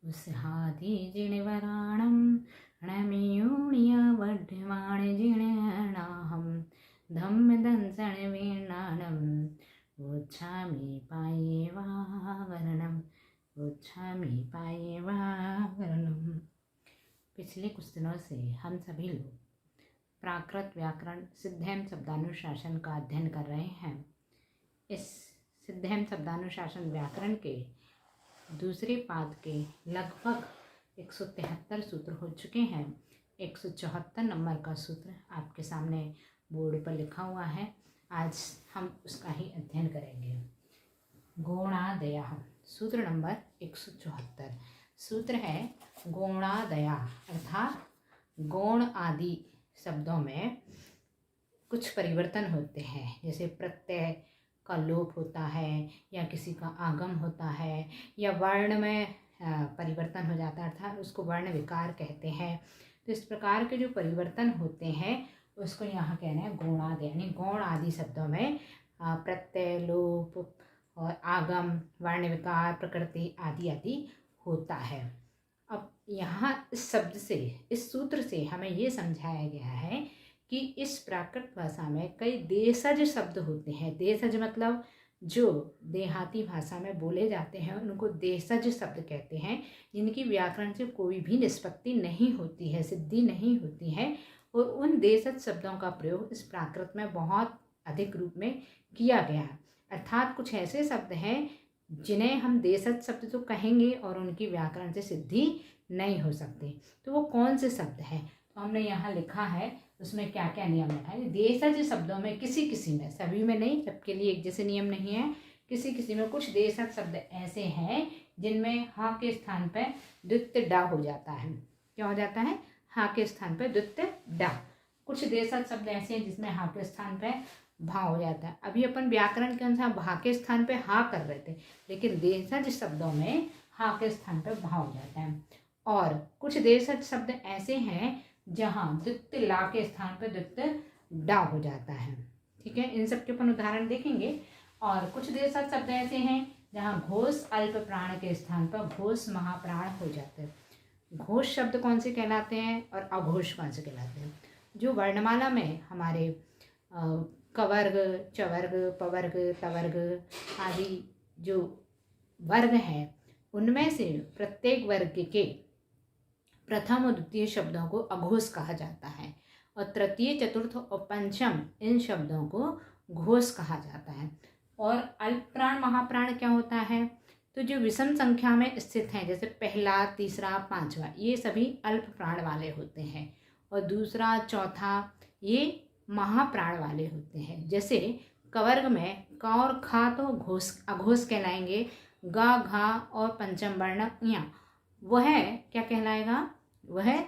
उस्हादी जिणवराणं णमियूणिया वड्ढवाण जिणनाहं धम्मदंसण वीणाणम् उच्छामि पायेवावरणम् उच्छामि पायेवावरणम्। पिछले कुछ दिनों से हम सभी लोग प्राकृत व्याकरण सिद्धहम शब्दानुशासन का अध्ययन कर रहे हैं। इस सिद्धहम शब्दानुशासन व्याकरण के दूसरे पाद के लगभग 173 सूत्र हो चुके हैं। 174 नंबर का सूत्र आपके सामने बोर्ड पर लिखा हुआ है। आज हम उसका ही अध्ययन करेंगे। गौणादया सूत्र नंबर 174 सूत्र है गौणादया, अर्थात गौण आदि शब्दों में कुछ परिवर्तन होते हैं। जैसे प्रत्यय का लोप होता है, या किसी का आगम होता है, या वर्ण में परिवर्तन हो जाता है, अर्थात उसको वर्ण विकार कहते हैं। तो इस प्रकार के जो परिवर्तन होते हैं उसको यहाँ कहना है गौणादि, यानी गौण आदि शब्दों में प्रत्यय, लोप और आगम, वर्ण विकार, प्रकृति आदि आदि होता है। अब यहाँ इस शब्द से, इस सूत्र से हमें ये समझाया गया है कि इस प्राकृत भाषा में कई देशज शब्द होते हैं। देशज मतलब जो देहाती भाषा में बोले जाते हैं उनको देशज शब्द कहते हैं, जिनकी व्याकरण से कोई भी निष्पत्ति नहीं होती है, सिद्धि नहीं होती है। और उन देशज शब्दों का प्रयोग इस प्राकृत में बहुत अधिक रूप में किया गया है। अर्थात कुछ ऐसे शब्द हैं जिन्हें हम देशज शब्द तो कहेंगे और उनकी व्याकरण से सिद्धि नहीं हो सकती। तो वो कौन से शब्द हैं? तो हमने यहाँ लिखा है, उसमें क्या क्या नियम लिखा है। देशज शब्दों में किसी किसी में, सभी में नहीं, सबके लिए एक जैसे नियम नहीं है, किसी किसी में कुछ देशज शब्द ऐसे हैं जिनमें हा के स्थान पर द्वित्व डा हो जाता है। क्या हो जाता है? हा के स्थान पर द्वित्व डा। कुछ देशज शब्द ऐसे हैं जिसमें हा के स्थान पर भा हो जाता है। अभी अपन व्याकरण के अनुसार भा के स्थान पे हा कर रहे थे, लेकिन देशज शब्दों में हा के स्थान पे भा हो जाता है। और कुछ देशज शब्द ऐसे हैं जहाँ द्वित्व ला के स्थान पे द्वित्व डा हो जाता है। ठीक है, इन सब के अपन उदाहरण देखेंगे। और कुछ देशज शब्द ऐसे हैं जहाँ घोष अल्प प्राण के स्थान पर घोष महाप्राण हो जाते हैं। घोष शब्द कौन से कहलाते हैं और अघोष कौन से कहलाते हैं? जो वर्णमाला में हमारे कवर्ग, चवर्ग, पवर्ग, तवर्ग आदि जो वर्ग हैं, उनमें से प्रत्येक वर्ग के प्रथम और द्वितीय शब्दों को अघोष कहा जाता है, और तृतीय, चतुर्थ और पंचम इन शब्दों को घोष कहा जाता है। और अल्पप्राण महाप्राण क्या होता है? तो जो विषम संख्या में स्थित हैं, जैसे पहला, तीसरा, पांचवा, ये सभी अल्प प्राण वाले होते हैं। और दूसरा, चौथा, ये महाप्राण वाले होते हैं। जैसे कवर्ग में का और खा तो घोष अघोष कहलाएंगे, गा, घा और पंचम वर्ण या वह क्या कहलाएगा? वह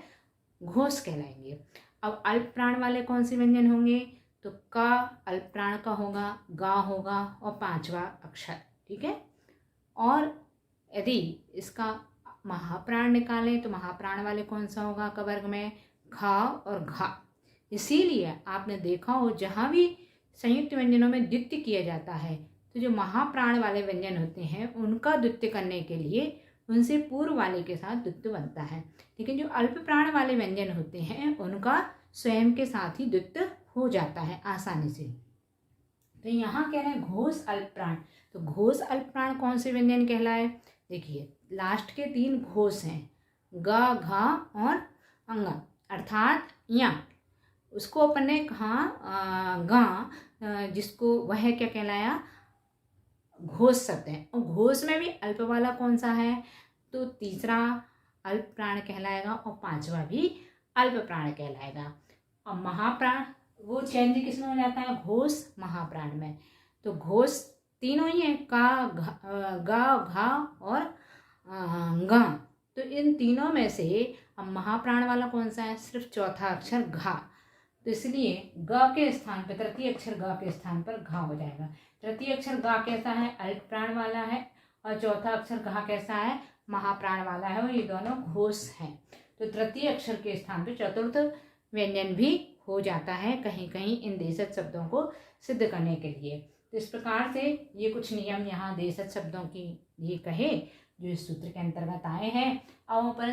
घोष कहलाएंगे। अब अल्प प्राण वाले कौन से व्यंजन होंगे? तो का अल्प प्राण का होगा, गा होगा और पांचवा अक्षर। ठीक है। और यदि इसका महाप्राण निकालें तो महाप्राण वाले कौन सा होगा कवर्ग में? खा और घा। इसीलिए आपने देखा हो जहाँ भी संयुक्त व्यंजनों में द्वित्व किया जाता है तो जो महाप्राण वाले व्यंजन होते हैं उनका द्वित्व करने के लिए उनसे पूर्व वाले के साथ द्वित्व बनता है, लेकिन जो अल्प प्राण वाले व्यंजन होते हैं उनका स्वयं के साथ ही द्वित्व हो जाता है आसानी से। तो यहाँ कह रहे हैं घोष अल्प प्राण। तो घोष अल्प प्राण कौन से व्यंजन कहलाए? देखिए, लास्ट के 3 घोष हैं, गा, घा और अंगा, अर्थात या उसको अपन ने कहा गा, जिसको वह क्या कहलाया? घोष शब्द है। और घोष में भी अल्प वाला कौन सा है? तो तीसरा अल्प प्राण कहलाएगा और पांचवा भी अल्प प्राण कहलाएगा। और महाप्राण वो चेंज किसमें हो जाता है? घोष महाप्राण में। तो घोष तीनों ही है, का, गा, घा और गा। तो इन तीनों में से अब महाप्राण वाला कौन सा है? सिर्फ चौथा अक्षर घा। तो इसलिए ग के स्थान पर, तृतीय अक्षर ग के स्थान पर घा हो जाएगा। तृतीय अक्षर गा कैसा है? अल्प प्राण वाला है, और चौथा अक्षर घा कैसा है? महाप्राण वाला है, और ये दोनों घोष हैं। तो तृतीय अक्षर के स्थान पर चतुर्थ व्यंजन भी हो जाता है कहीं कहीं इन देशज शब्दों को सिद्ध करने के लिए। तो इस प्रकार से ये कुछ नियम यहाँ देशज शब्दों की ये कहे जो इस सूत्र के अंतर्गत आए हैं। अब पर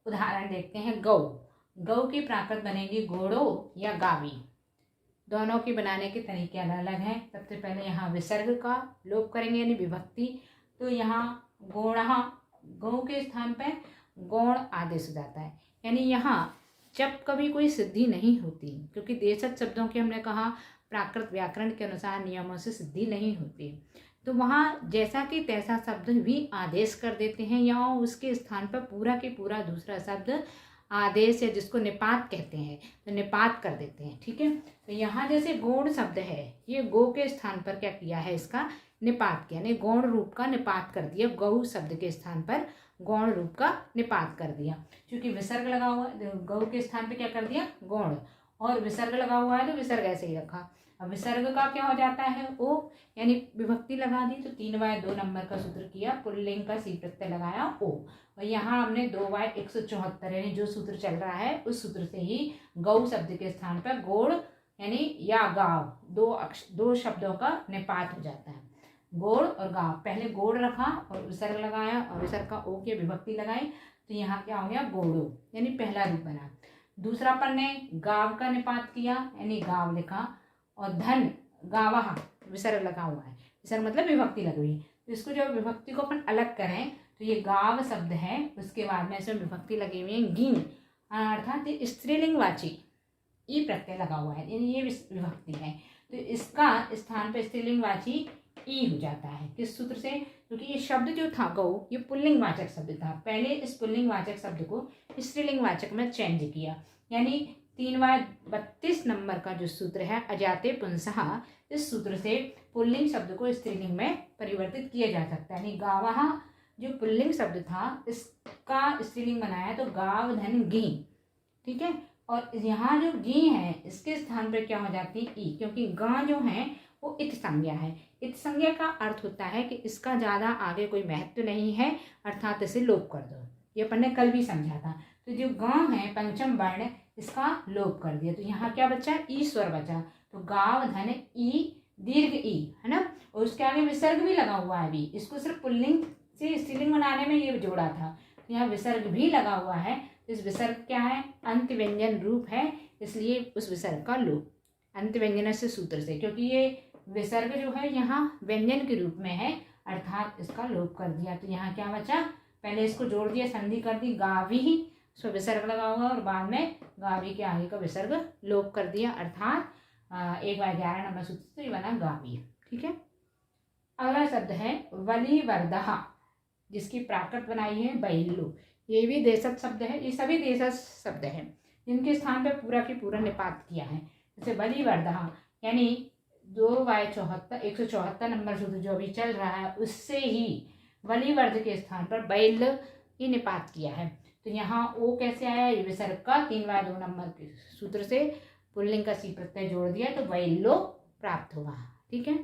उदाहरण देखते हैं। गौ, गौ की प्राकृत बनेगी गोड़ो या गावी। दोनों की बनाने के तरीके अलग अलग हैं। सबसे पहले यहाँ विसर्ग का लोप करेंगे यानी विभक्ति। तो यहाँ गोणः, गौ के स्थान पर गौण आदेश हो जाता है। यानी यहाँ जब कभी कोई सिद्धि नहीं होती, क्योंकि देशज शब्दों की हमने कहा प्राकृत व्याकरण के अनुसार नियमों से सिद्धि नहीं होती, तो वहाँ जैसा कि तैसा शब्द भी आदेश कर देते हैं या उसके स्थान पर पूरा के पूरा दूसरा शब्द आदेश है, जिसको निपात कहते हैं, तो निपात कर देते हैं। ठीक है, तो यहाँ जैसे गौण शब्द है, ये गो के स्थान पर क्या किया है, इसका निपात किया, यानी गौण रूप का निपात कर दिया। गौ शब्द के स्थान पर गौण रूप का निपात कर दिया। क्योंकि विसर्ग लगा हुआ, गौ के स्थान पे क्या कर दिया, गौण, और विसर्ग लगा हुआ है तो विसर्ग ऐसे ही रखा। अब विसर्ग का क्या हो जाता है, ओ, यानी विभक्ति लगा दी तो 3/2 नंबर का सूत्र किया, पुल्लिंग का सी प्रत्यय लगाया ओ, और यहाँ हमने 2/174 यानी जो सूत्र चल रहा है उस सूत्र से ही गौ शब्द के स्थान पर गोड़ यानी या गाव, दो शब्दों का निपात हो जाता है। गोड़ और गाव, पहले गोड़ रखा और विसर्ग लगाया और विसर्ग का ओ की विभक्ति लगाई, तो यहाँ क्या हो गया, गोड़ो, यानी पहला रूप बना। दूसरा पर ने गाव का निपात किया यानी गाव लिखा, और धन गावह विसर्ग लगा हुआ है, विसर्ग मतलब विभक्ति लगी हुई। तो इसको जब विभक्ति को अपन अलग करें तो ये गाव शब्द है, उसके बाद में इसमें विभक्ति लगी हुई है गिन, अर्थात ये स्त्रीलिंगवाची ई प्रत्यय लगा हुआ है, यानी ये विभक्ति है, तो इसका स्थान पर स्त्रीलिंगवाची ई हो जाता है। किस सूत्र से, क्योंकि ये शब्द जो था गौ, ये पुल्लिंगवाचक शब्द था, पहले इस पुल्लिंगवाचक शब्द को स्त्रीलिंगवाचक में चेंज किया, यानी 3/32 नंबर का जो सूत्र है अजाते पुंसः, इस सूत्र से पुल्लिंग शब्द को स्त्रीलिंग में परिवर्तित किया जा सकता है। यानी गावः जो पुल्लिंग शब्द था इसका स्त्रीलिंग बनाया तो गाव धन गी। ठीक है, और यहाँ जो गी है इसके स्थान पर क्या हो जाती है ई, क्योंकि गा जो है वो इत संज्ञा है। इत संज्ञा का अर्थ होता है कि इसका ज़्यादा आगे कोई महत्व नहीं है, अर्थात इसे लोप कर दो। ये अपन ने कल भी समझा था। तो जो गांव है पंचम वर्ण, इसका लोप कर दिया, तो यहाँ क्या बचा, ई स्वर बचा, तो गाव धन ई दीर्घ ई, है ना, और उसके आगे विसर्ग भी लगा हुआ है अभी, इसको सिर्फ पुल्लिंग से स्त्रीलिंग बनाने में ये जोड़ा था, तो यहाँ विसर्ग भी लगा हुआ है। तो इस विसर्ग क्या है, अंत व्यंजन रूप है, इसलिए उस विसर्ग का लोप अंत व्यंजन से सूत्र से, क्योंकि ये विसर्ग जो है यहाँ व्यंजन के रूप में है, अर्थात इसका लोप कर दिया। तो यहाँ क्या बचा, पहले इसको जोड़ दिया, संधि कर दी, गावी ही उसमें विसर्ग लगा हुआ और बाद में गावी के आगे का विसर्ग लोप कर दिया, अर्थात 1/11 नंबर सूत्र से ये बना गावी। ठीक है, अगला शब्द है वलिवर्दः, जिसकी प्राकृत बनाई है बैल्लु। ये भी देशज शब्द है, ये सभी देशज शब्द हैं जिनके स्थान पर पूरा की पूरा निपात किया है। जैसे वलिवर्दः यानी 2/174 नंबर सूत्र जो अभी चल रहा है उससे ही वलिवर्द के स्थान पर बैल ये निपात किया है। तो यहाँ ओ कैसे आया, ये विसर्ग का 3/2 नंबर के सूत्र से पुल्लिंग का सी प्रत्यय जोड़ दिया तो बैलो प्राप्त होगा। ठीक है,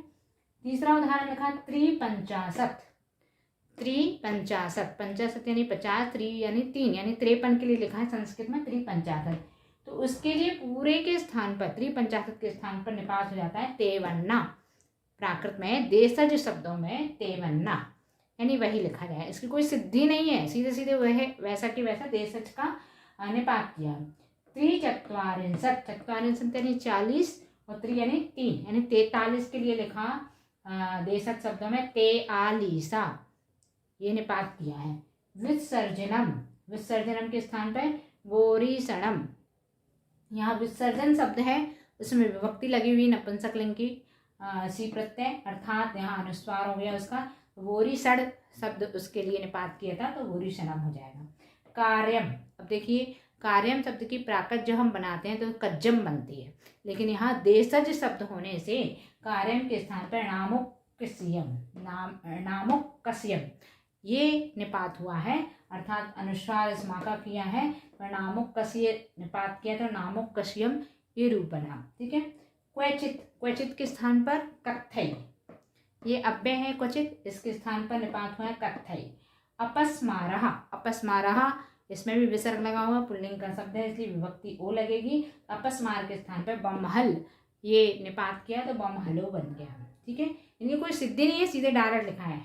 तीसरा उदाहरण लिखा त्रिपंचाशत। त्रिपंचाशत, पंचाशत यानी 50, त्रि यानी 3 यानी 53 के लिए लिखा है संस्कृत में त्रिपंचाशत। तो उसके लिए पूरे के स्थान पर, त्रिपंचाशत के स्थान पर निपात हो जाता है तेवन्ना। प्राकृत में देशज शब्दों में तेवन्ना यानी वही लिखा जाए, इसकी कोई सिद्धि नहीं है, सीधे सीधे वह वैसा कि वैसा देशज का निपात किया। त्रिचत्वारिंशत, चत्वारिंशत यानी 40 और त्रि यानी 3 यानी 43 के लिए लिखा देशज शब्दों में तेआलीसा, ये निपात किया है। विसर्जनम, विसर्जनम के स्थान पर वोरीसणम, यहाँ विसर्जन शब्द है उसमें विभक्ति लगी हुई नपुंसकलिंग की सी प्रत्यय, अर्थात यहाँ अनुस्वार हो गया उसका, वोरीसण शब्द उसके लिए निपात किया था तो वोरीसणम हो जाएगा। कार्यम, अब देखिए कार्यम शब्द की प्राकृत जब हम बनाते हैं तो कज्जम बनती है, लेकिन यहाँ देशज शब्द होने से कार्यम के स्थान पर नामुकस्यम ये निपात हुआ है, अर्थात अनुस्वार स्मा का किया है, नामुकस्य निपात किया तो नामुकस्यम ये रूप बना। ठीक है, क्वचित, क्वचित के स्थान पर कत्थई, ये अव्यय है क्वचित, इसके स्थान पर निपात हुआ है कत्थई। अपस्मारः, अपस्मारः इसमें भी विसर्ग लगा हुआ, पुल्लिंग का शब्द है इसलिए विभक्ति ओ लगेगी। अपस्मार के स्थान पर बमहल ये निपात किया तो बमहलो बन गया। ठीक है, इनकी कोई सिद्धि नहीं है, सीधे डायरेक्ट लिखा है।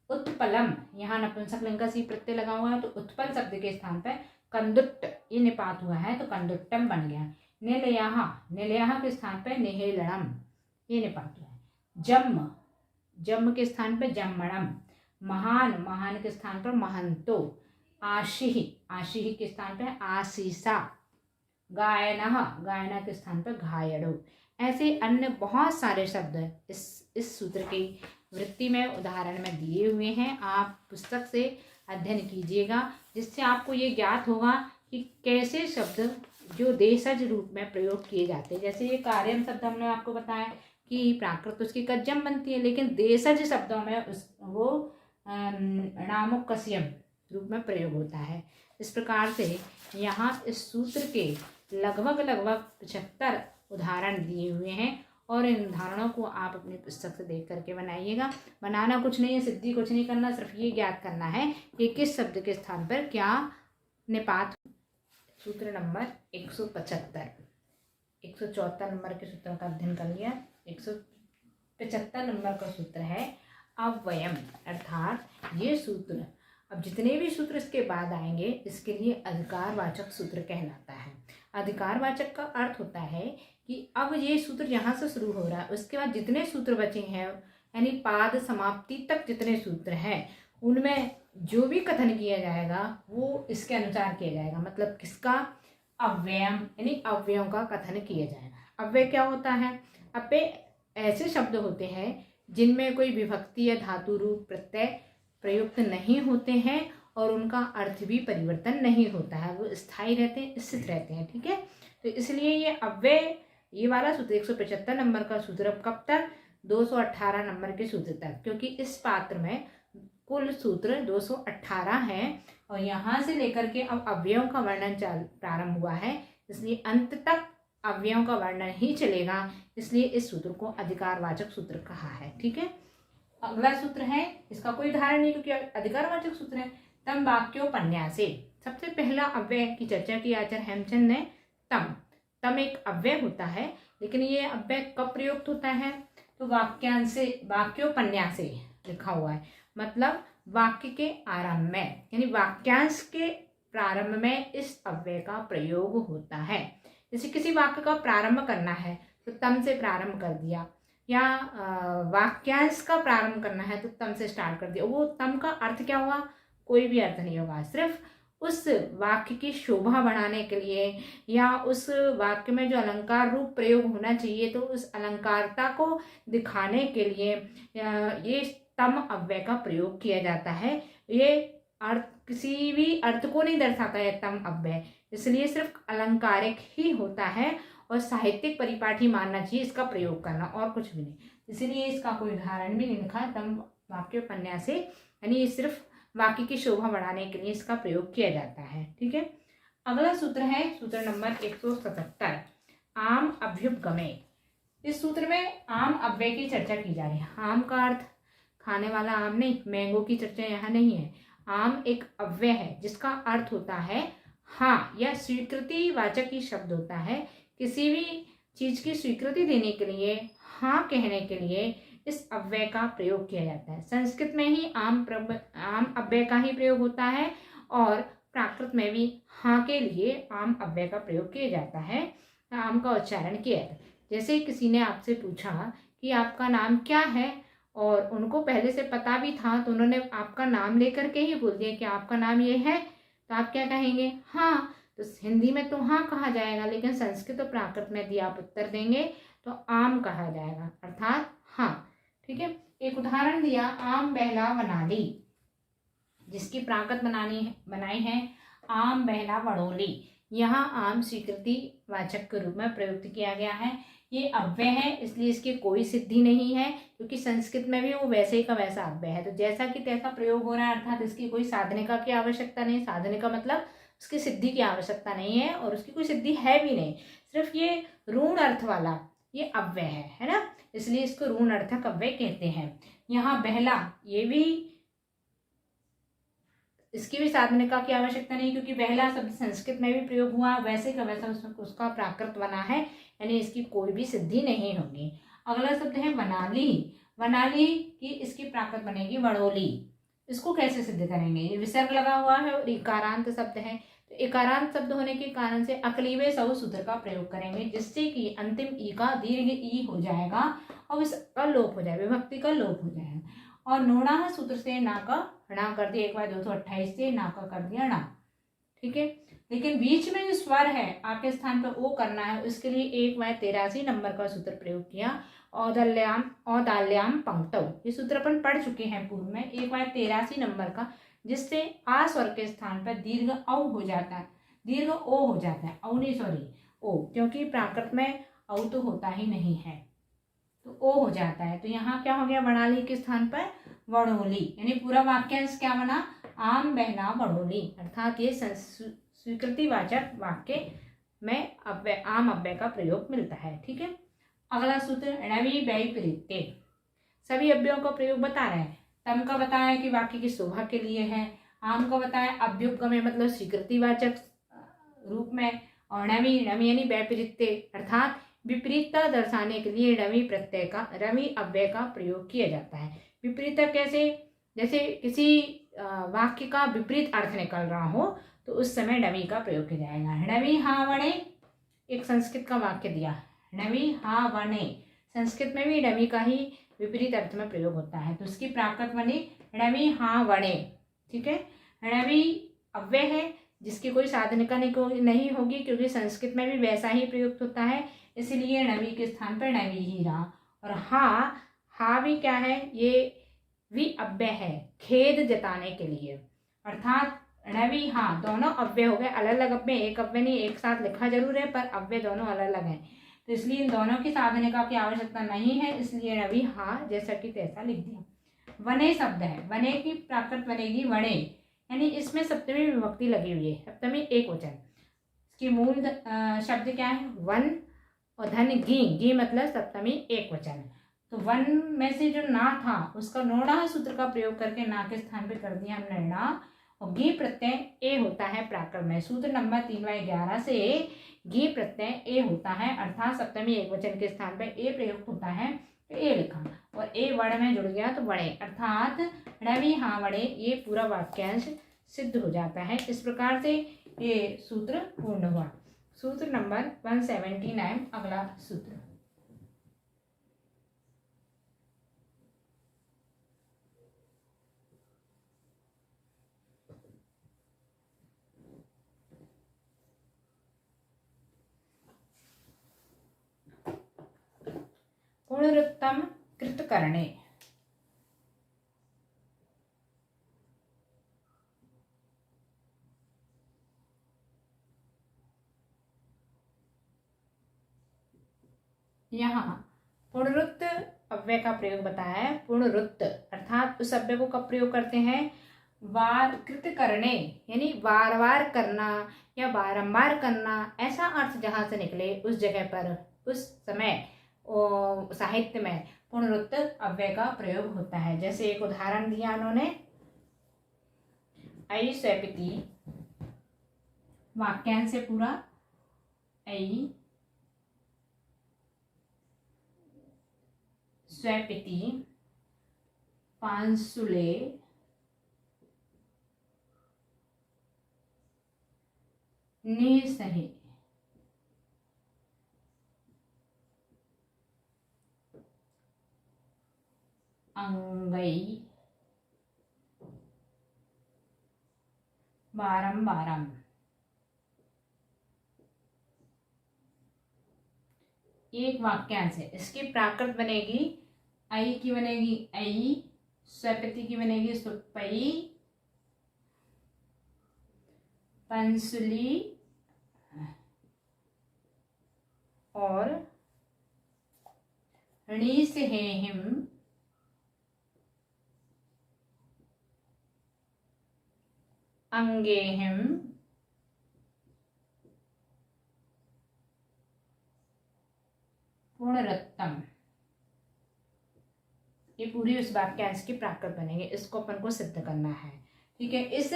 उत्पलम, यहाँ नपुंसकलिंग का सी प्रत्यय लगा हुआ है, तो उत्पल शब्द के स्थान पर कंदुट्ट, ये निपात हुआ है तो कंदुट्टम बन गया। निलयाहा, निलयाहा के स्थान पर निहेलणम, ये निपात हुआ है। जम्म, जम्म के स्थान पर जम्मणम। महान, महान के स्थान पर महंतो। आशीहि, आशीहि के स्थान पर आशीसा। गायनः, गायना के स्थान पर घायड़ो। ऐसे अन्य बहुत सारे शब्द इस सूत्र की वृत्ति में उदाहरण में दिए हुए हैं। आप पुस्तक से अध्ययन कीजिएगा, जिससे आपको ये ज्ञात होगा कि कैसे शब्द जो देशज रूप में प्रयोग किए जाते हैं। जैसे ये कार्यम शब्द हमने आपको बताया कि प्राकृत उसकी कज्जम बनती है, लेकिन देशज शब्दों में वो नामुकस्यम रूप में प्रयोग होता है। इस प्रकार से यहाँ इस सूत्र के लगभग 75 उदाहरण दिए हुए हैं, और इन उदाहरणों को आप अपनी पुस्तक से देख करके बनाइएगा। बनाना कुछ नहीं है, सिद्धि कुछ नहीं करना, सिर्फ ये ज्ञात करना है कि किस शब्द के स्थान पर क्या निपात। सूत्र नंबर 175, 174 नंबर के सूत्रों का अध्ययन कर लिया। 175 नंबर का सूत्र है अव्ययम, अर्थात ये सूत्र, अब जितने भी सूत्र इसके बाद आएंगे इसके लिए अधिकारवाचक सूत्र कहलाता है। अधिकारवाचक का अर्थ होता है कि अब ये सूत्र यहाँ से शुरू हो रहा है, उसके बाद जितने सूत्र बचे हैं, यानी पाद समाप्ति तक जितने सूत्र हैं, उनमें जो भी कथन किया जाएगा वो इसके अनुसार किया जाएगा। मतलब किसका? अव्ययम, यानी अव्ययों का कथन किया जाएगा। अव्यय क्या होता है? अव्यय ऐसे शब्द होते हैं जिनमें कोई विभक्ति या धातु रूप प्रत्यय प्रयुक्त नहीं होते हैं और उनका अर्थ भी परिवर्तन नहीं होता है, वो स्थायी रहते हैं, स्थित रहते हैं। ठीक है, तो इसलिए ये अव्यय, ये वाला सूत्र 175 नंबर का सूत्र अब कब तक? 218 नंबर के सूत्र तक, क्योंकि इस पात्र में कुल सूत्र 218 हैं और यहाँ से लेकर के अब अव्ययों का वर्णन प्रारंभ हुआ है, इसलिए अंत तक अव्ययों का वर्णन ही चलेगा। इसलिए इस सूत्र को अधिकारवाचक सूत्र कहा है। ठीक है, अगला सूत्र है, इसका कोई उदाहरण नहीं क्योंकि अधिकारवाचक सूत्र है, तम वाक्योपन्यासे। सबसे पहला अव्यय की चर्चा की आचार्य हेमचंद ने। तम, तम एक अव्यय होता है, लेकिन ये अव्यय कब प्रयुक्त होता है? तो वाक्यांश से, वाक्योपन्यासे लिखा हुआ है, मतलब वाक्य के आरंभ में, यानी वाक्यांश के प्रारंभ में इस अव्यय का प्रयोग होता है। जैसे किसी वाक्य का प्रारंभ करना है तो तम से प्रारंभ कर दिया, या वाक्यांश का प्रारंभ करना है तो तम से स्टार्ट कर दिया। वो तम का अर्थ क्या हुआ? कोई भी अर्थ नहीं होगा, सिर्फ उस वाक्य की शोभा बढ़ाने के लिए या उस वाक्य में जो अलंकार रूप प्रयोग होना चाहिए तो उस अलंकारता को दिखाने के लिए ये तम अव्यय का प्रयोग किया जाता है। ये अर्थ किसी भी अर्थ को नहीं दर्शाता है तम अव्यय, इसलिए सिर्फ अलंकारिक ही होता है और साहित्यिक परिपाठी मानना चाहिए इसका प्रयोग करना, और कुछ भी नहीं। इसलिए इसका कोई उदाहरण भी नहीं लिखा तम वाक्योपन्यासे, यानी सिर्फ वाक्य की शोभा बढ़ाने के लिए इसका प्रयोग किया जाता है। ठीक है, अगला सूत्र है सूत्र नंबर 177, आम अभ्युपगमे। इस सूत्र में आम अव्यय की चर्चा की जा रही है। आम का अर्थ खाने वाला आम नहीं, मैंगो की चर्चा यहाँ नहीं है। आम एक अव्यय है जिसका अर्थ होता है हाँ, या स्वीकृति वाचक ही शब्द होता है। किसी भी चीज की स्वीकृति देने के लिए, हाँ कहने के लिए इस अव्यय का प्रयोग किया जाता है। संस्कृत में ही आम अव्यय का ही प्रयोग होता है और प्राकृत में भी हाँ के लिए आम अव्यय का प्रयोग किया जाता है, आम का उच्चारण किया जाता है। जैसे किसी ने आपसे पूछा कि आपका नाम क्या है और उनको पहले से पता भी था, तो उन्होंने आपका नाम लेकर के ही बोल दिया कि आपका नाम ये है, तो आप क्या कहेंगे? हाँ। तो हिंदी में तो हाँ कहा जाएगा, लेकिन संस्कृत और प्राकृत में यदि आप उत्तर देंगे तो आम कहा जाएगा, अर्थात हाँ। ठीक है, एक उदाहरण दिया, आम बहला वनाली, जिसकी प्राकृत बनाई है आम बहला वड़ोली। यहाँ आम स्वीकृति वाचक के रूप में प्रयुक्त किया गया है। ये अव्यय है, इसलिए इसकी कोई सिद्धि नहीं है, क्योंकि संस्कृत में भी वो वैसे ही का वैसा अव्यय है, तो जैसा कि तैसा प्रयोग हो रहा है, अर्थात इसकी कोई साधनिका की आवश्यकता नहीं। साधनिका मतलब उसकी सिद्धि की आवश्यकता नहीं है और उसकी कोई सिद्धि है भी नहीं, सिर्फ ये ऋण अर्थ वाला ये अव्यय है ना, इसलिए इसको ऋण अर्थक अव्यय कहते हैं। यहाँ बहला, ये भी, इसकी भी साधनिका की आवश्यकता नहीं, क्योंकि बहला शब्द संस्कृत में भी प्रयोग हुआ, वैसे का वैसा उसका प्राकृत बना है, यानी इसकी कोई भी सिद्धि नहीं होगी। अगला शब्द है वनाली। वनाली की इसकी प्राकृत बनेगी वड़ोली। इसको कैसे सिद्ध करेंगे? ये विसर्ग लगा हुआ है और इकारांत शब्द है, तो इकारांत शब्द होने के कारण से अकलीवे सौ सूत्र का प्रयोग करेंगे, जिससे कि अंतिम ई का दीर्घ ई हो जाएगा और इसका लोप हो जाएगा, विभक्ति का लोप हो जाएगा। और नोणा सूत्र से ना का णा कर दिया, एक बार 228 से ना का कर दिया णा, ठीक है। लेकिन बीच में जो स्वर है आ के स्थान पर ओ करना है, उसके लिए 1/83 नंबर का सूत्र प्रयोग किया, औदल्याम औदाल्याम पंक्तौ। ये सूत्र अपन पढ़ चुके हैं पूर्व में, 1/83 नंबर का, जिससे आ स्वर के स्थान पर दीर्घ औ हो जाता है, दीर्घ ओ हो जाता है, औ नहीं सॉरी ओ, क्योंकि प्राकृत में औ तो होता ही नहीं है, तो ओ हो जाता है। तो यहाँ क्या हो गया? वनाली के स्थान पर वड़ोली, यानी पूरा वाक्यांश क्या बना? आम बहना वड़ोली, अर्थात ये स्वीकृतिवाचक वाक्य में अव्यय, आम अव्यय का प्रयोग मिलता है, ठीक है। अगला सूत्र णवी वैपरीत्य, सभी अव्ययों का प्रयोग बता रहे हैं। तम का बताया कि वाक्य की शोभा के लिए है, आम का बताया अभ्युपगम मतलब स्वीकृतिवाचक रूप में, और णवी यानी वैपरीत्य अर्थात विपरीतता दर्शाने के लिए णवी प्रत्यय का, रवि अव्यय का प्रयोग किया जाता है। विपरीतता कैसे? जैसे किसी वाक्य का विपरीत अर्थ निकल रहा हो तो उस समय णवी का प्रयोग किया जाएगा। णवी हा वणे, एक संस्कृत का वाक्य दिया, णवी हा वणे, संस्कृत में भी णवी का ही विपरीत अर्थ में प्रयोग होता है, तो उसकी प्राकृत बनी णवी हा वणे, ठीक है। णवी अव्यय है जिसकी कोई साधनिका नहीं होगी, क्योंकि संस्कृत में भी वैसा ही प्रयुक्त होता है, इसलिए णवी के स्थान पर णवी ही रहा। और हा भी क्या है? ये भी अव्यय है खेद जताने के लिए, अर्थात णवी हाँ, दोनों अव्यय हो गए, अलग अलग अव्यय, एक अव्यय नहीं, एक साथ लिखा जरूर है पर अव्यय दोनों अलग अलग हैं, तो इसलिए इन दोनों की साधनिका की आवश्यकता नहीं है, इसलिए णवी हाँ जैसा कि तैसा लिख दिया। वने शब्द है, वने की प्राकृत बनेगी वणे, यानी इसमें सप्तमी विभक्ति लगी हुई है, सप्तमी एक वचन। इसकी मूल शब्द क्या है? वन और धन गी मतलब सप्तमी एक वचन। तो वन में से जो ना था उसका नोणा सूत्र का प्रयोग करके ना के स्थान पे कर दिया हमने णा, और गी प्रत्यय ए होता है प्राकृत में। सूत्र नंबर 3/11 से गी प्रत्यय ए होता है, अर्थात सप्तमी एक वचन के स्थान पे ए प्रयुक्त होता है, तो ए लिखा, और ए वर्ण में जुड़ गया तो वणे, अर्थात णवी हाँ वणे, ये पूरा वाक्यांश सिद्ध हो जाता है। इस प्रकार से ये सूत्र पूर्ण हुआ। सूत्र नंबर 179, अगला सूत्र पुनरुत्तम कृतकरणे। यहाँ पुनरुक्त अव्यय का प्रयोग बताया है। पुनरुक्त अर्थात उस अव्यय को कब प्रयोग करते हैं? वार कृत करने, यानी बार बार करना या बारंबार करना, ऐसा अर्थ जहाँ से निकले उस जगह पर उस समय साहित्य में पुनरुक्त अव्यय का प्रयोग होता है। जैसे एक उदाहरण दिया उन्होंने, ऐ स्वपिति, वाक्यांश से पूरा, ऐ स्वपिति पांसुले निसहे, अंगई बारम बारम। एक वाक्यांश है, इसकी प्राकृत बनेगी आई की बनेगी आई, स्वपिति की बनेगी सुपई, पंसुली और णीसहेहिम अंगेहिम पुनरुत्तम। ये पूरी उस वाक्यांश की प्राकृत बनेंगे, इसको अपन को सिद्ध करना है, ठीक है। इस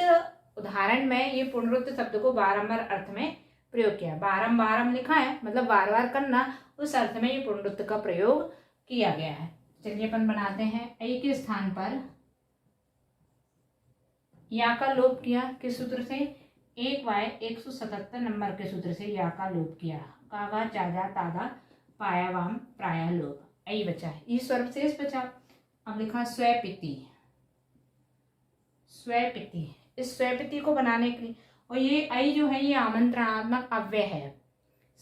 उदाहरण में ये पुनरुक्त शब्द को बारंबार अर्थ में प्रयोग किया, बारम लिखा है मतलब बार बार करना, उस अर्थ में ये पुनरुक्त का प्रयोग किया गया है। चलिए अपन बनाते हैं। ऐ के स्थान पर या का लोप किया, किस सूत्र से? 1y 177 नंबर के सूत्र से या का लोप किया। कागा चाजा तादा पाया वाम प्राया लोप, ऐ बचा है। ई सर्वशेष बचा। अब लिखा स्वपिति। स्वपिति, इस स्वपिति को बनाने के लिए, और ये ऐ जो है ये आमंत्रणात्मक अव्यय है।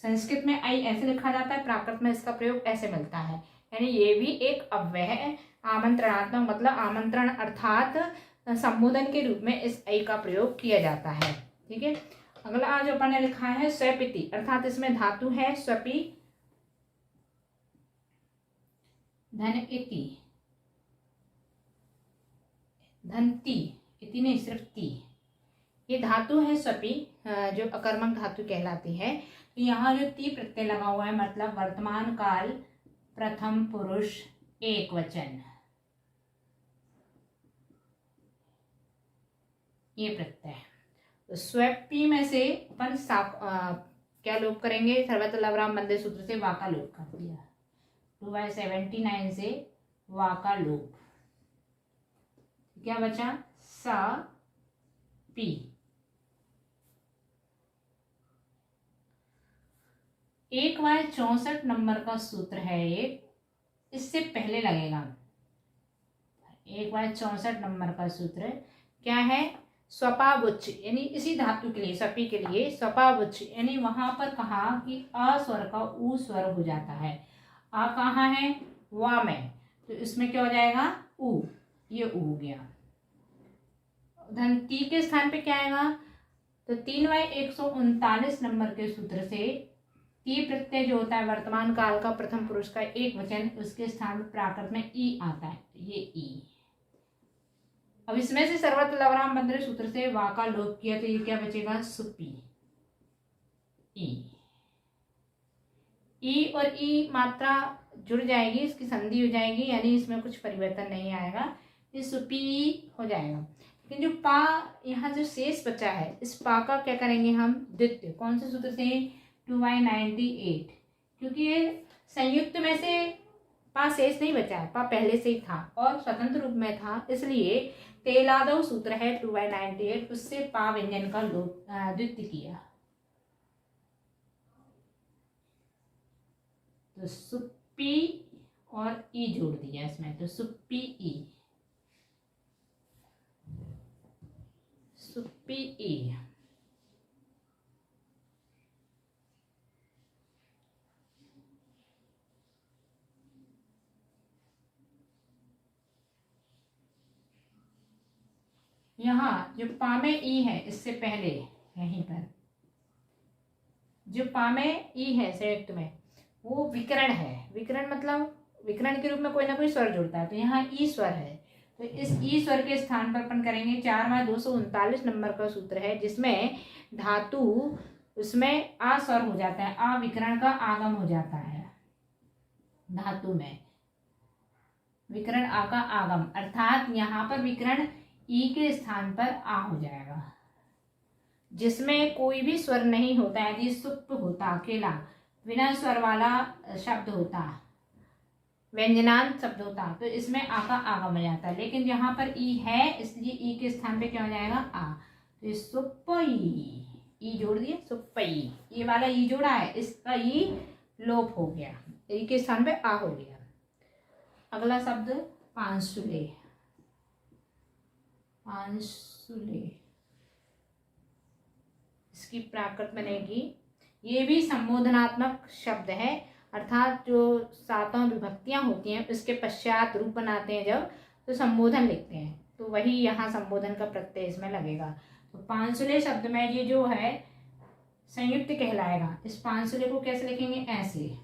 संस्कृत में ऐ ऐसे लिखा जाता है, प्राकृत में इसका प्रयोग ऐसे मिलता है, यानी ये भी एक अव्यय है। आमंत्रणात्मक मतलब आमंत्रण अर्थात संबोधन के रूप में इस ऐ का प्रयोग किया जाता है। ठीक है। अगला आज अपन ने लिखा है स्वपिति, अर्थात इसमें धातु है स्वपि धन इति, धनती, इति नहीं सिर्फ ती। ये धातु है स्वपि, जो अकर्मक धातु कहलाती है। तो यहाँ जो ती प्रत्यय लगा हुआ है मतलब वर्तमान काल प्रथम पुरुष एक वचन, ये प्रत्यय। तो स्वपि में से अपन क्या लोप करेंगे? सर्वत्र लवराम बंदे सूत्र से वाका लोप कर दिया। 2/79 से वाका लोप, क्या बचा? सा पी। 1/64 नंबर का सूत्र है एक, इससे पहले लगेगा। 1/64 नंबर का सूत्र क्या है? स्वपावुच्च, यानी इसी धातु के लिए स्वपि के लिए स्वपावुच्च, यानी वहां पर कहा कि अ स्वर का ऊ स्वर हो जाता है। आ कहाँ है? वा में, तो इसमें क्या हो जाएगा? ऊ, ये ऊ हो गया। धन ती के स्थान पे क्या आएगा? तो 3/139 नंबर के सूत्र से ती प्रत्यय जो होता है वर्तमान काल का प्रथम पुरुष का एक वचन, उसके स्थान पर प्राकृत में ई आता है, ये ई। अब इसमें से सर्वत्र लवराम बंदरे सूत्र से वा का लोप किया, तो ये क्या बचेगा? सुपी। ई और ई मात्रा जुड़ जाएगी, इसकी संधि हो जाएगी, यानी इसमें कुछ परिवर्तन नहीं आएगा, ये सुपी हो जाएगा। लेकिन जो पा यहाँ जो शेष बचा है, इस पा का क्या करेंगे हम? द्वितीय। कौन से सूत्र से? 2/98, क्योंकि ये संयुक्त में से पा शेष नहीं बचा है, पा पहले से ही था और स्वतंत्र रूप में था, इसलिए तेलादव सूत्र है 2/98, उससे पा व्यंजन का लोप द्वितीय किया। तो सुप्पी और ई जोड़ दिया इसमें, तो सुप्पी ई, सुप्पी ई। यहाँ जो पा में ई है, इससे पहले यहीं पर जो पा में ई है संयुक्त में, वो विकरण है। विकरण मतलब विकरण के रूप में कोई ना कोई स्वर जुड़ता है, तो यहाँ ई स्वर है, तो इस ई स्वर के स्थान पर अपन करेंगे 4/239 नंबर का सूत्र है, जिसमें धातु उसमें आ स्वर हो जाता है, आ विकरण का आगम हो जाता है। धातु में विकरण आ का आगम, अर्थात यहाँ पर विकरण ई के स्थान पर आ हो जाएगा, जिसमें कोई भी स्वर नहीं होता है। यदि सुप होता अकेला बिना स्वर वाला शब्द होता, व्यंजनांत शब्द होता, तो इसमें आ का आगम हो जाता है, लेकिन यहाँ पर ई है, इसलिए ई के स्थान पे क्या हो जाएगा? आ। तो सुपई, ई जोड़ दिए, सुपई, ये वाला ई जोड़ा है, इसका ई लोप हो गया, ई के स्थान पे आ हो गया। अगला शब्द पांसुले। पांसुले, इसकी प्राकृत बनेगी, ये भी संबोधनात्मक शब्द है, अर्थात जो सातों विभक्तियां होती हैं उसके पश्चात रूप बनाते हैं जब, तो संबोधन लिखते हैं, तो वही यहाँ संबोधन का प्रत्यय इसमें लगेगा। तो पांसुले शब्द में ये जो है संयुक्त कहलाएगा। इस पांसुले को कैसे लिखेंगे? ऐसे,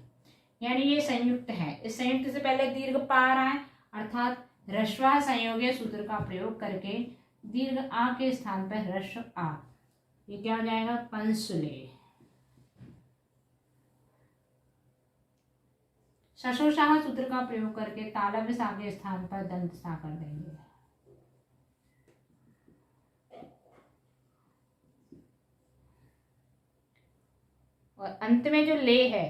यानी ये संयुक्त है, इस संयुक्त से पहले दीर्घ पा आ रहा है, अर्थात ह्रस्व संयोगी सूत्र का प्रयोग करके दीर्घ आ के स्थान पर ह्रस्व आ, ये क्या हो जाएगा? पंसुले। शशोशाह सूत्र का प्रयोग करके तालव्य सा के स्थान पर दंत सा कर देंगे। और अंत में जो ले है,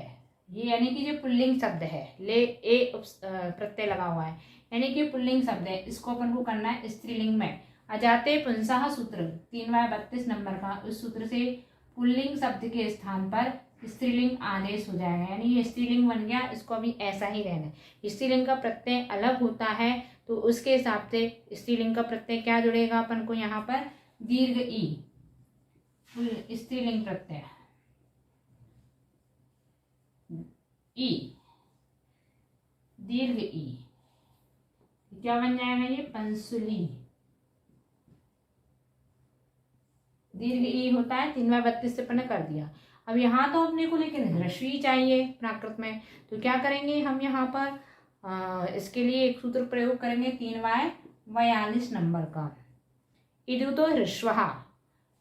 ये यानी कि जो पुल्लिंग शब्द है, ले ए प्रत्यय लगा हुआ है, यानी कि पुल्लिंग शब्द है, इसको अपन को करना है स्त्रीलिंग में। अजाते पुंसः सूत्र 3/32 नंबर का, उस सूत्र से पुल्लिंग शब्द के स्थान पर स्त्रीलिंग आदेश हो जाएगा, यानी ये स्त्रीलिंग बन गया, इसको अभी ऐसा ही रहना है। स्त्रीलिंग का प्रत्यय अलग होता है तो उसके हिसाब से स्त्रीलिंग का प्रत्यय क्या जुड़ेगा अपन को यहाँ पर, दीर्घ ई, स्त्रीलिंग प्रत्यय ई, दीर्घ ई, क्या बन जाएगा ये, पंसुली। दीर्घ ई होता है, 3/32 से अपन ने कर दिया। अब यहाँ तो अपने को लेकिन ह्रस्वी चाहिए प्राकृत में, तो क्या करेंगे हम यहाँ पर इसके लिए एक सूत्र प्रयोग करेंगे 3/42 नंबर का, इदुतो ह्रस्वः।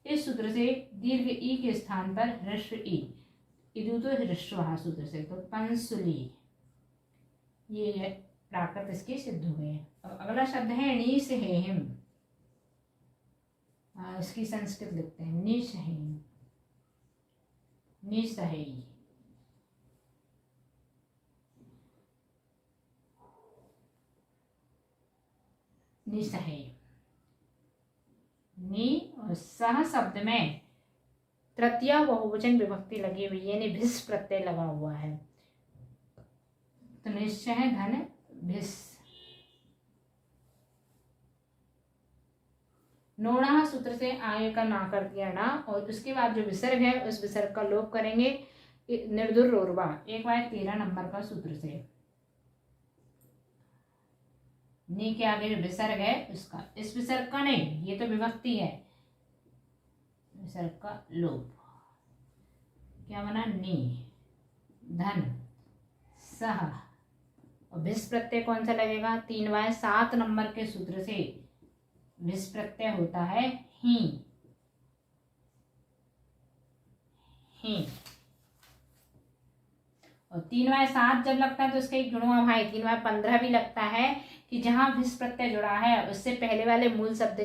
इस सूत्र से दीर्घ ई के स्थान पर ह्रस्व ई, इदुतो ह्रस्वः सूत्र से, तो पंसुली, ये प्राकृत इसके सिद्ध हुए। अब अगला शब्द है नीसहेहिम, इसकी संस्कृत लिखते हैं निसहेहिम, निसहेई, निसहेई, नी और सह शब्द में तृतीया बहुवचन विभक्ति लगी हुई है, यानी भिस प्रत्यय लगा हुआ है, तो निश्चय धन भिस। नोणा सूत्र से आगे का ना कर दिया ना, और उसके बाद जो विसर्ग है उस विसर्ग का लोप करेंगे निर्दुर रोरवा 1/13 नंबर का सूत्र से। नी के आगे जो विसर्ग है उसका, इस विसर्ग का नहीं, ये तो विभक्ति है, विसर्ग का लोप, क्या बना, नी धन सह, और भिस प्रत्यय कौन सा लगेगा, 3/7 नंबर के सूत्र से भिस प्रत्यय होता है ही, ही। और 3/7 जब लगता है तो उसका एक जुड़वा भाई 3/15 भी लगता है, कि जहां भिस प्रत्यय जुड़ा है उससे पहले वाले मूल शब्द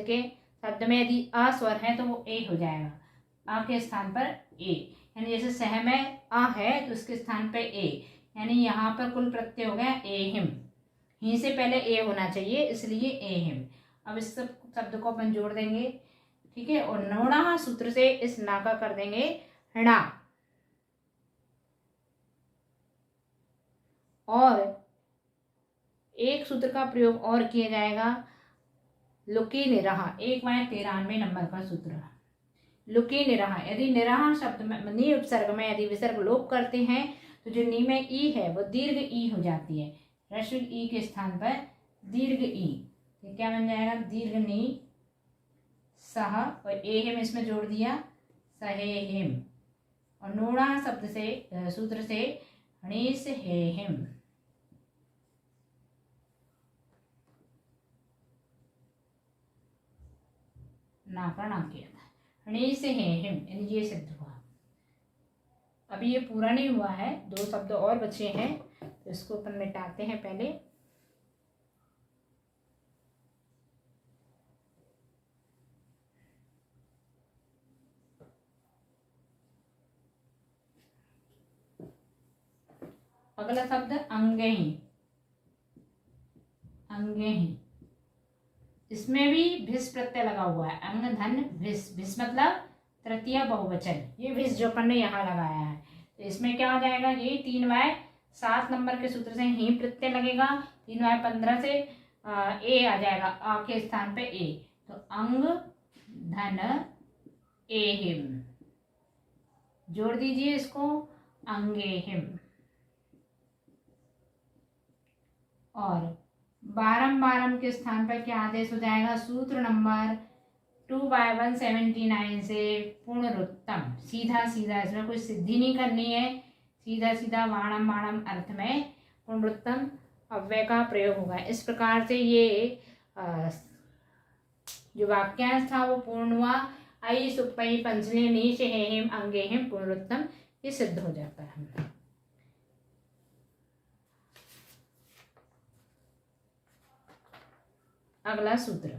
में यदि अ स्वर है तो वो ए हो जाएगा, अ के स्थान पर ए, यानी जैसे सह में अ है तो उसके स्थान पर ए, यानी यहाँ पर कुल प्रत्यय हो गया एहिम, ही से पहले ए होना चाहिए इसलिए एहिम। अब इस सब शब्द को अपन जोड़ देंगे, ठीक है, और नोणा सूत्र से इस ना का कर देंगे णा, और एक सूत्र का प्रयोग और किया जाएगा लुकी निरहा 1/93 नंबर का सूत्र, लुकी निरहा, यदि निरहा शब्द में नी उपसर्ग में यदि विसर्ग लोप करते हैं तो जो नी में ई है वो दीर्घ ई हो जाती है, ह्रस्व ई के स्थान पर दीर्घ ई, तो क्या बन जाएगा, दीर्घ नी सह, और एहिम इसमें जोड़ दिया सहेहिम, और नोणा शब्द से सूत्र से णीसहेहिम, ना का ना किया था, णीसहेहिम, यानी ये सिद्ध हुआ। अभी ये पूरा नहीं हुआ है, 2 शब्द और बचे हैं, तो इसको अपन मिटाते हैं पहले। अगला शब्द अंगहि, अंगहि, इसमें भी भिस प्रत्यय लगा हुआ है, अंग धन भिस, भिस मतलब तृतीय बहुवचन, ये भिस जो अपन ने यहाँ लगाया है, तो इसमें क्या हो जाएगा, ये 3/7 नंबर के सूत्र से ही प्रत्यय लगेगा, 3/15 से ए आ जाएगा, आ के स्थान पे ए, तो अंग धन एहिम, जोड़ दीजिए इसको अंगेहिम, और बारम के स्थान पर क्या आदेश हो जाएगा, सूत्र नंबर 2/179 से पुनरुत्तम, सीधा सीधा, इसमें कोई सिद्धि नहीं करनी है, सीधा सीधा वाणम वाणम अर्थ में पुनरुत्तम अव्यय का प्रयोग होगा। इस प्रकार से ये जो वाक्यांश था वो पूर्ण हुआ, आई सुपई पंचले नीच हेहिम अंगेहिम पुनरुत्तम, ये सिद्ध हो जाता है। अगला सूत्र,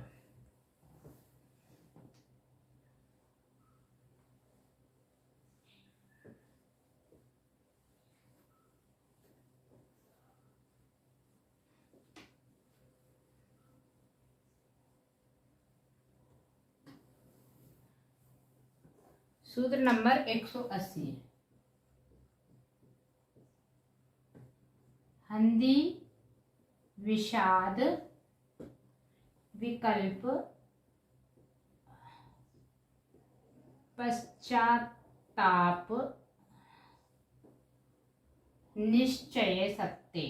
सूत्र नंबर 180। हंदी, विषाद, विकल्प, पश्चाताप, निश्चय सत्य।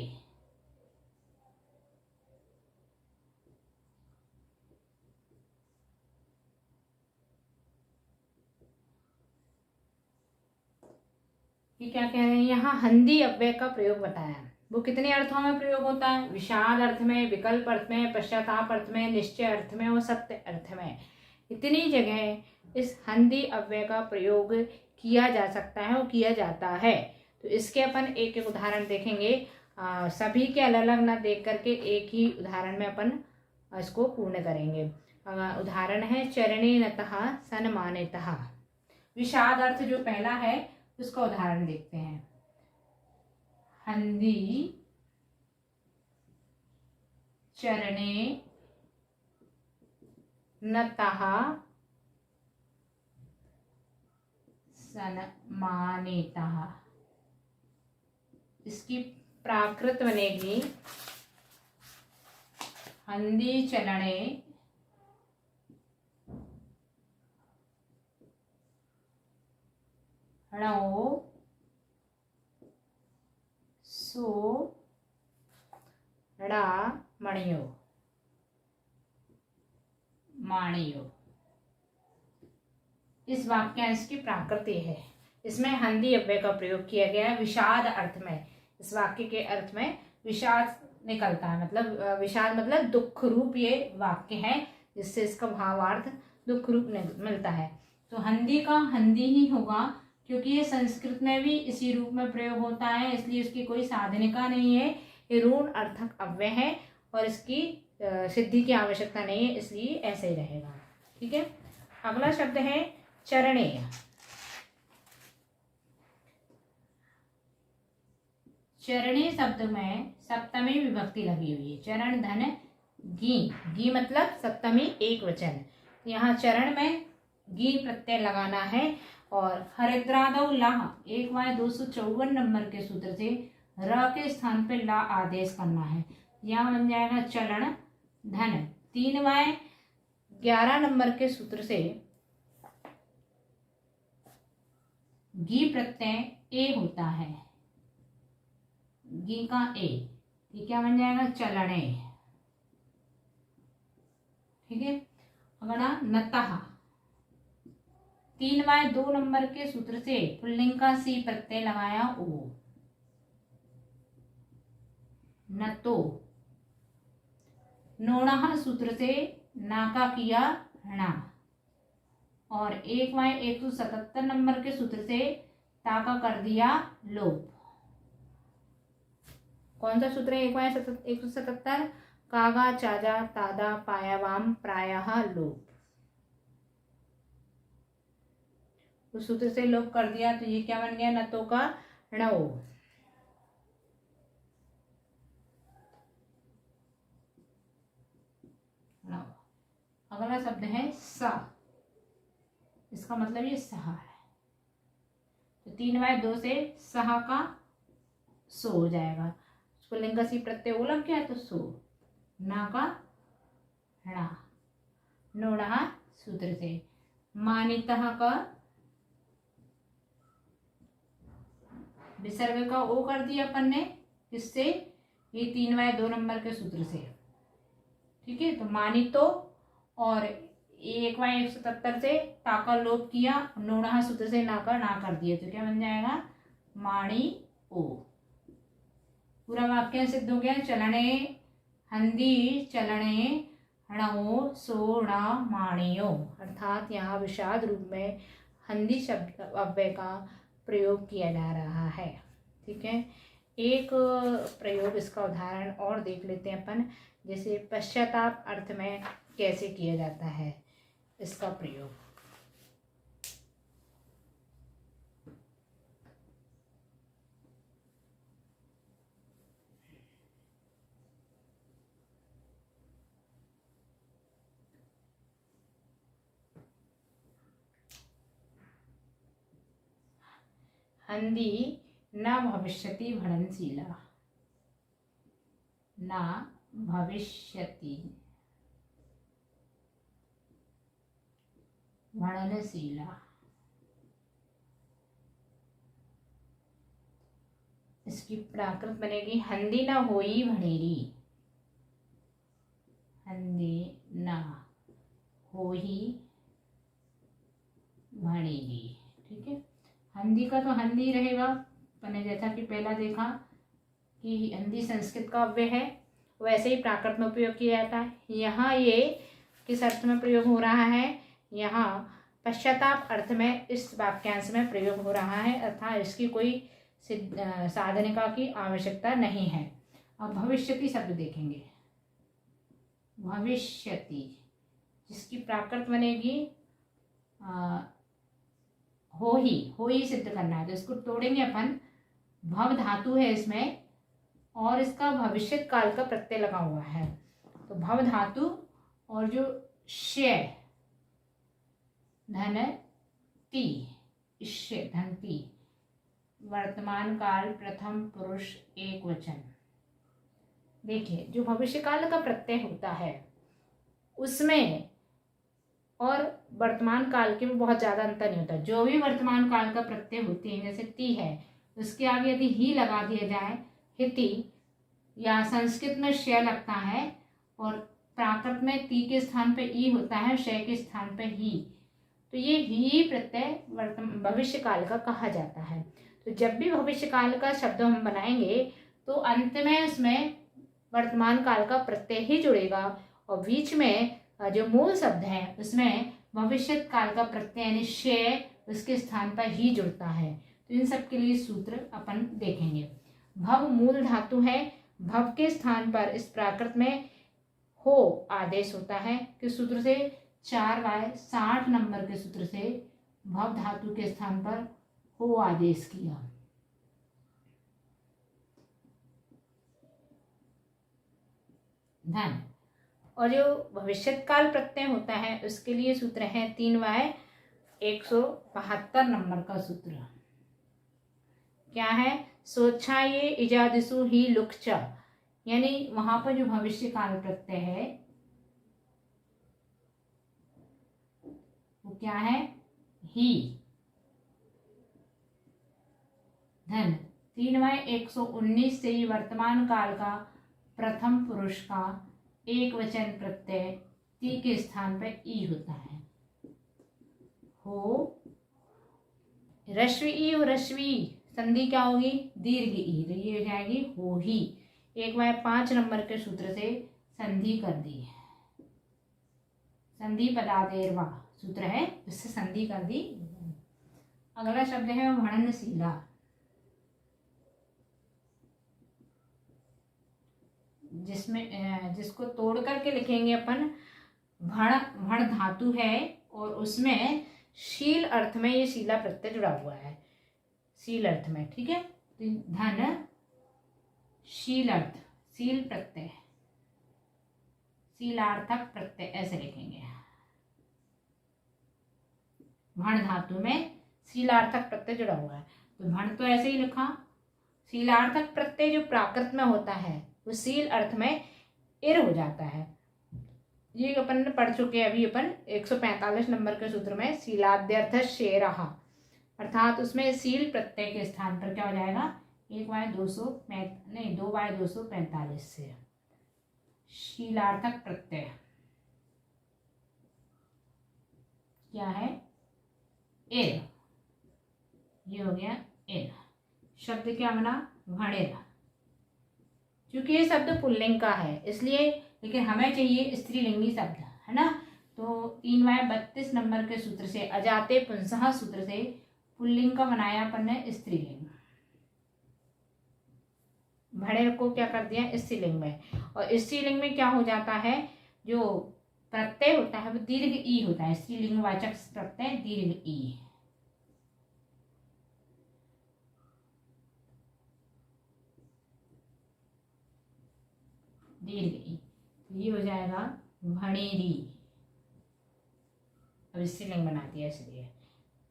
ये क्या कह रहे हैं यहाँ? हंदी अव्यय का प्रयोग बताया। वो कितने अर्थों में प्रयोग होता है? विषाद अर्थ में, विकल्प अर्थ में, पश्चाताप अर्थ में, निश्चय अर्थ में और सत्य अर्थ में। इतनी जगह इस हंदी अव्यय का प्रयोग किया जा सकता है और किया जाता है। तो इसके अपन एक एक उदाहरण देखेंगे। सभी के अलग अलग ना देख करके एक ही उदाहरण में अपन इसको पूर्ण करेंगे। उदाहरण है चरणे नतः सन्मानितः। विषाद अर्थ जो पहला है उसका उदाहरण देखते हैं। हंदी चरणे नतः सन्मानितः। इसकी प्राकृत बनेगी हंदी चरणे णौ सो ड़ा मणियो माणियो। इस वाक्यांश की प्राकृति है। इसमें हंदी अव्यय का प्रयोग किया गया है विषाद अर्थ में। इस वाक्य के अर्थ में विषाद निकलता है, मतलब विषाद मतलब दुख रूप ये वाक्य है, जिससे इसका भावार्थ दुख रूप मिलता है। तो हंदी का हंदी ही होगा, क्योंकि ये संस्कृत में भी इसी रूप में प्रयोग होता है, इसलिए इसकी कोई साधनिका नहीं है। ये ऋण अर्थक अव्यय है और इसकी सिद्धि की आवश्यकता नहीं है, इसलिए ऐसे ही रहेगा। ठीक है। अगला शब्द है चरणेय। चरणेय शब्द में सप्तमी विभक्ति लगी हुई है। चरण धन गी, गी मतलब सप्तमी एक वचन। यहाँ चरण में गी प्रत्यय लगाना है और हरिद्रादौ लाह 1/254 नंबर के सूत्र से र के स्थान पे ला आदेश करना है। यहाँ बन जाएगा चरण धन। 3/11 नंबर के सूत्र से गी प्रत्यय ए होता है, गी का ए, ये क्या बन जाएगा? चलने। ठीक है। अगला नतः 3/2 नंबर के सूत्र से पुल्लिंग का सी प्रत्यय लगाया ओ, नतो। नोणः सूत्र से नाका किया णा और 1/177 नंबर के सूत्र से ताका कर दिया लोप। कौन सा सूत्र है? 1/177 कागा चाजा तादा पायावाम प्रायः लोप। उस सूत्र से लोप कर दिया तो ये क्या बन गया? नतो का णो। अगला शब्द है सा। इसका मतलब ये सहा है, तो 3/2 से सहा का सो हो जाएगा। उसको लिंग सी प्रत्यय ओ लग गया तो सो। ना का णा, नोड़ा सूत्र से। मानितः का विसर्ग का ओ कर दिया अपन ने, किससे? ये 3/2 नंबर के सूत्र से। ठीक है। तो मानितो और 1/177 से ताका लोप किया, नोड़ा सूत्र से ना कर दिया, तो क्या बन जाएगा? माणी ओ। पूरा वाक्य सिद्ध हो गया। चलने हंदी चलने णो सोणा माणियो। अर्थात यहाँ विषाद रूप में हंदी शब्द अव्यय का प्रयोग किया जा रहा है। ठीक है। एक प्रयोग, इसका उदाहरण और देख लेते हैं अपन, जैसे पश्चाताप अर्थ में कैसे किया जाता है इसका प्रयोग। हंदी न भविष्यति भणनशीला, न भविष्यति भणनशीला। इसकी प्राकृत बनेगी हंदी न होई भनेरी, हंदी न होई भनेरी। ठीक है, हंदी का तो हंदी रहेगा, मैंने जैसा कि पहला देखा कि हिंदी संस्कृत का अव्यय है, वैसे ही प्राकृत में उपयोग किया जाता है। यहाँ ये किस अर्थ में प्रयोग हो रहा है, यहाँ पश्चाताप अर्थ में इस वाक्यांश में प्रयोग हो रहा है, अर्थात इसकी कोई साधनिका की आवश्यकता नहीं है। अब भविष्यति शब्द देखेंगे। भविष्यति जिसकी प्राकृत बनेगी हो ही सिद्ध करना है, तो इसको तोड़ेंगे अपन। भव धातु है इसमें और इसका भविष्य काल का प्रत्यय लगा हुआ है, तो भव धातु और जो श्य धन ती, धन ती, वर्तमान काल प्रथम पुरुष एक वचन। देखिए, जो भविष्य काल का प्रत्यय होता है उसमें और वर्तमान काल के में बहुत ज़्यादा अंतर नहीं होता। जो भी वर्तमान काल का प्रत्यय होते हैं, जैसे ती है, उसके आगे यदि ही लगा दिया जाए, हिति, या संस्कृत में श लगता है और प्राकृत में ती के स्थान पे ई होता है, श के स्थान पे ही, तो ये ही प्रत्यय भविष्य काल का कहा जाता है। तो जब भी भविष्य काल का शब्द हम बनाएंगे तो अंत में उसमें वर्तमान काल का प्रत्यय ही जुड़ेगा और बीच में जो मूल शब्द है उसमें भविष्य काल का प्रत्यय यानी शय उसके स्थान पर ही जुड़ता है। तो इन सब के लिए सूत्र अपन देखेंगे। भव मूल धातु है, भव के स्थान पर इस प्राकृत में हो आदेश होता है। किस सूत्र से? 4/60 नंबर के सूत्र से भव धातु के स्थान पर हो आदेश किया। धन और जो भविष्यत काल प्रत्यय होता है उसके लिए सूत्र है 3/172 नंबर का सूत्र। क्या है? सोच्छाये इजादिसु ही लुक्च, यानी वहां पर जो भविष्य काल प्रत्यय है वो क्या है? ही। धन 3/119 से ही वर्तमान काल का प्रथम पुरुष का एक वचन प्रत्यय ती के स्थान पर ई होता है। हो रश्वि ई और रश्वि संधि क्या होगी? दीर्घ ई, तो ये हो जाएगी हो ही। 1/5 नंबर के सूत्र से संधि कर दी है। संधि पदादेर्वा सूत्र है, उससे संधि कर दी। अगला शब्द है भणनशीला। जिसको तोड़ करके लिखेंगे अपन। भण धातु है और उसमें शील अर्थ में ये शीला प्रत्यय जुड़ा हुआ है, शील अर्थ में। ठीक है, धन शील अर्थ, शील प्रत्यय, शीलार्थक प्रत्यय ऐसे लिखेंगे। भण धातु में शीलार्थक प्रत्यय जुड़ा हुआ है, तो भण तो ऐसे ही लिखा। शीलार्थक प्रत्यय जो प्राकृत में होता है वो शील अर्थ में एर हो जाता है। ये अपन ने पढ़ चुके हैं अभी अपन 145 नंबर के सूत्र में। शीलाद्यर्थ शेरः, अर्थात उसमें शील प्रत्यय के स्थान पर क्या हो जाएगा? 2/245 से शीलार्थक प्रत्यय क्या है? एर। ये हो गया एर। शब्द क्या बना? भणेर। क्योंकि ये शब्द पुल्लिंग का है इसलिए, लेकिन हमें चाहिए स्त्रीलिंगी शब्द, है ना। तो 3/32 नंबर के सूत्र से, अजाते पुंसः सूत्र से पुल्लिंग का बनाया अपन ने स्त्रीलिंग। भड़े को क्या कर दिया? स्त्रीलिंग में। और स्त्रीलिंग में क्या हो जाता है? जो प्रत्यय होता है वो दीर्घ ई होता है। स्त्रीलिंग वाचक प्रत्यय दीर्घ ई। दीर्घ ई, ये हो जाएगा भणेरी। अब स्त्रीलिंग बना दिया इसलिए।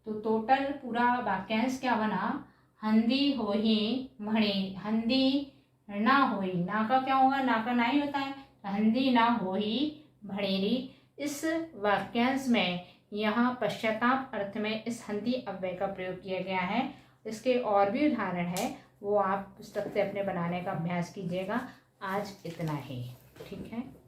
तो टोटल पूरा वाक्यांश क्या बना? हंदी हो ही भणे, हंदी ना होई, ना का क्या होगा, ना का ना ही होता है, हंदी ना हो ही भणेरी। इस वाक्यांश में यहाँ पश्चाताप अर्थ में इस हंदी अव्यय का प्रयोग किया गया है। इसके और भी उदाहरण है, वो आप पुस्तक से अपने बनाने का अभ्यास कीजिएगा। आज इतना ही, ठीक है।